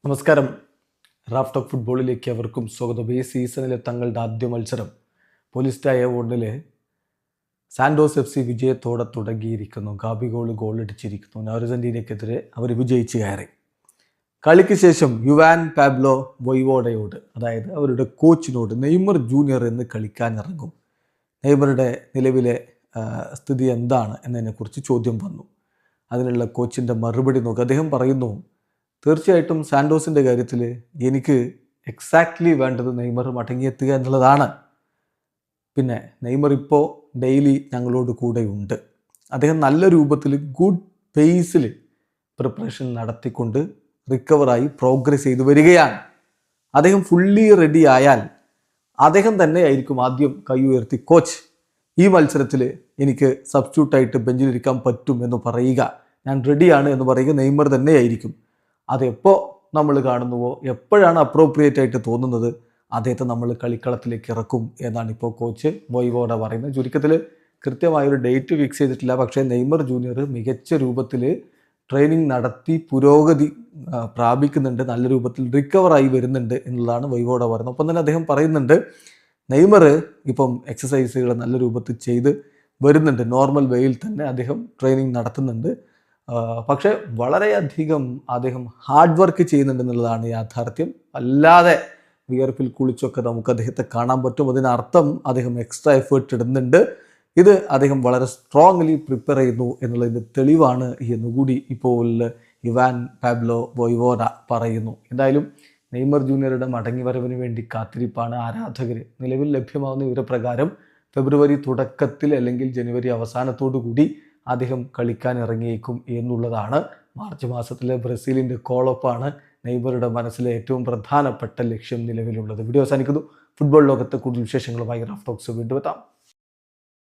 നമസ്കാരം. Raf talk ഫുട്ബോളിലേക്ക് അവർക്കും സ്വാഗതം. ഈ സീസണിലെ തങ്ങളുടെ ആദ്യ മത്സരം പോലിസ്റ്റായ ഓണിലെ സാൻഡോസ് FC വിജയത്തോടെ തുടങ്ങിയിരിക്കുന്നു. ഗോളടിച്ചിരിക്കുന്നു. അർജന്റീനയ്ക്കെതിരെ അവർ വിജയിച്ച് കയറി. കളിക്ക് ശേഷം യുവാൻ പാബ്ലോ വൊയ്വോഡയോട്, അതായത് അവരുടെ കോച്ചിനോട്, നെയ്മർ ജൂനിയർ എന്ന് കളിക്കാനിറങ്ങും, നെയ്മറുടെ നിലവിലെ സ്ഥിതി എന്താണ് എന്നതിനെക്കുറിച്ച് ചോദ്യം വന്നു. അതിനുള്ള കോച്ചിൻ്റെ മറുപടി നോക്കുക. അദ്ദേഹം പറയുന്നു, തീർച്ചയായിട്ടും സാൻഡോസിൻ്റെ കാര്യത്തിൽ എനിക്ക് എക്സാക്ട്ലി വേണ്ടത് നെയ്മർ മടങ്ങിയെത്തുക എന്നുള്ളതാണ്. പിന്നെ നെയ്മർ ഇപ്പോൾ ഡെയിലി ഞങ്ങളോട് കൂടെയുണ്ട്. അദ്ദേഹം നല്ല രൂപത്തിൽ ഗുഡ് പേസിൽ പ്രിപ്പറേഷൻ നടത്തിക്കൊണ്ട് റിക്കവറായി പ്രോഗ്രസ് ചെയ്തു വരികയാണ്. അദ്ദേഹം ഫുള്ളി റെഡി ആയാൽ അദ്ദേഹം തന്നെ ആയിരിക്കും ആദ്യം കൈ ഉയർത്തി കോച്ച്, ഈ മത്സരത്തിൽ എനിക്ക് സബ്സ്റ്റിറ്റ്യൂട്ടായിട്ട് ബെഞ്ചിലിരിക്കാൻ പറ്റും എന്ന് പറയുക, ഞാൻ റെഡിയാണ് എന്ന് പറയുക നെയ്മർ തന്നെയായിരിക്കും. അതെപ്പോൾ നമ്മൾ കാണുന്നുവോ, എപ്പോഴാണ് അപ്രോപ്രിയേറ്റ് ആയിട്ട് തോന്നുന്നത്, അദ്ദേഹത്തെ നമ്മൾ കളിക്കളത്തിലേക്ക് ഇറക്കും എന്നാണ് ഇപ്പോൾ കോച്ച് വൊയ്വോഡ പറയുന്നത്. ചുരുക്കത്തിൽ കൃത്യമായൊരു ഡേറ്റ് ഫിക്സ് ചെയ്തിട്ടില്ല. പക്ഷേ നെയ്മർ ജൂനിയർ മികച്ച രൂപത്തിൽ ട്രെയിനിങ് നടത്തി പുരോഗതി പ്രാപിക്കുന്നുണ്ട്, നല്ല രൂപത്തിൽ റിക്കവറായി വരുന്നുണ്ട് എന്നുള്ളതാണ് വൊയ്വോഡ പറയുന്നത്. ഒപ്പം തന്നെ അദ്ദേഹം പറയുന്നുണ്ട്, നെയ്മർ ഇപ്പം എക്സസൈസുകൾ നല്ല രൂപത്തിൽ ചെയ്ത് വരുന്നുണ്ട്, നോർമൽ വേയിൽ തന്നെ അദ്ദേഹം ട്രെയിനിങ് നടത്തുന്നുണ്ട്. പക്ഷേ വളരെയധികം അദ്ദേഹം ഹാർഡ് വർക്ക് ചെയ്യുന്നുണ്ടെന്നുള്ളതാണ് യാഥാർത്ഥ്യം. അല്ലാതെ വിയർപ്പിൽ കുളിച്ചൊക്കെ നമുക്ക് അദ്ദേഹത്തെ കാണാൻ പറ്റും. അതിനർത്ഥം അദ്ദേഹം എക്സ്ട്രാ എഫേർട്ട് ഇടുന്നുണ്ട്. ഇത് അദ്ദേഹം വളരെ സ്ട്രോങ്ലി പ്രിപ്പയർ ചെയ്യുന്നു എന്നുള്ളതിൻ്റെ തെളിവാണ് എന്നുകൂടി ഇപ്പോൾ യുവാൻ പാബ്ലോ വൊയ്വോഡ പറയുന്നു. എന്തായാലും നെയ്മർ ജൂനിയറുടെ മടങ്ങിവരവിന് വേണ്ടി കാത്തിരിപ്പാണ് ആരാധകർ. നിലവിൽ ലഭ്യമാകുന്ന വിവരപ്രകാരം ഫെബ്രുവരി തുടക്കത്തിൽ അല്ലെങ്കിൽ ജനുവരി അവസാനത്തോടു കൂടി അദ്ദേഹം കളിക്കാൻ ഇറങ്ങിയേക്കും എന്നുള്ളതാണ്. മാർച്ച് മാസത്തിലെ ബ്രസീലിൻ്റെ കോളപ്പാണ് നെയ്മറുടെ മനസ്സിലെ ഏറ്റവും പ്രധാനപ്പെട്ട ലക്ഷ്യം നിലവിലുള്ളത്. വീഡിയോ അവസാനിക്കുന്നു. ഫുട്ബോൾ ലോകത്തെ കൂടുതൽ വിശേഷങ്ങളുമായി റാഫ് ടോക്സ് വീണ്ടും എത്താം.